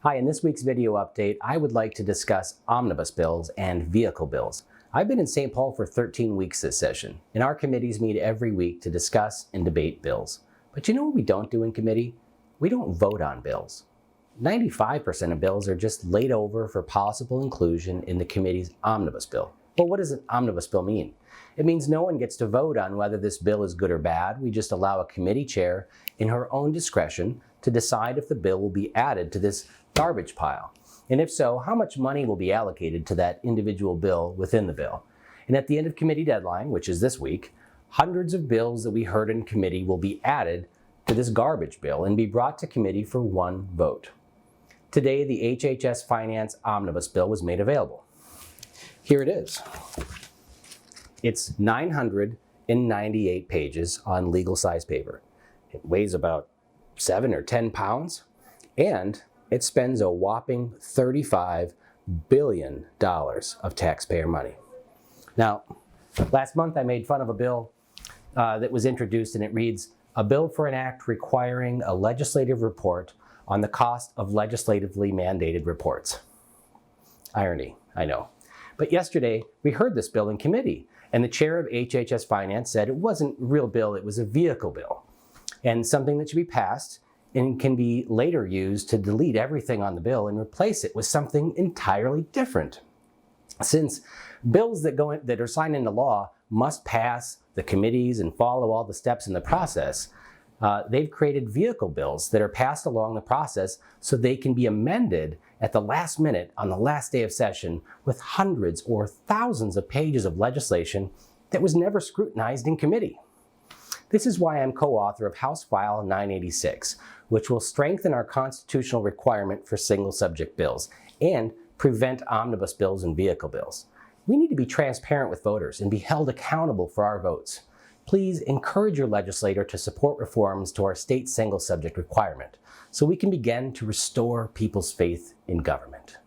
Hi, in this week's video update, I would like to discuss omnibus bills and vehicle bills. I've been in St. Paul for 13 weeks this session, and our committees meet every week to discuss and debate bills. But you know what we don't do in committee? We don't vote on bills. 95% of bills are just laid over for possible inclusion in the committee's omnibus bill. Well, what does an omnibus bill mean? It means no one gets to vote on whether this bill is good or bad. We just allow a committee chair, in her own discretion, to decide if the bill will be added to this garbage pile. And if so, how much money will be allocated to that individual bill within the bill. And at the end of committee deadline, which is this week, hundreds of bills that we heard in committee will be added to this garbage bill and be brought to committee for one vote. Today, the HHS Finance Omnibus Bill was made available. Here it is. It's 998 pages on legal size paper. It weighs about 7 or 10 pounds, and it spends a whopping $35 billion of taxpayer money. Now, last month I made fun of a bill that was introduced, and it reads, "A bill for an act requiring a legislative report on the cost of legislatively mandated reports." Irony, I know. But yesterday, we heard this bill in committee, and the chair of HHS Finance said it wasn't a real bill, it was a vehicle bill, and something that should be passed and can be later used to delete everything on the bill and replace it with something entirely different. Since bills that are signed into law must pass the committees and follow all the steps in the process, they've created vehicle bills that are passed along the process so they can be amended at the last minute on the last day of session with hundreds or thousands of pages of legislation that was never scrutinized in committee. This is why I'm co-author of House File 986, which will strengthen our constitutional requirement for single subject bills and prevent omnibus bills and vehicle bills. We need to be transparent with voters and be held accountable for our votes. Please encourage your legislator to support reforms to our state single subject requirement so we can begin to restore people's faith in government.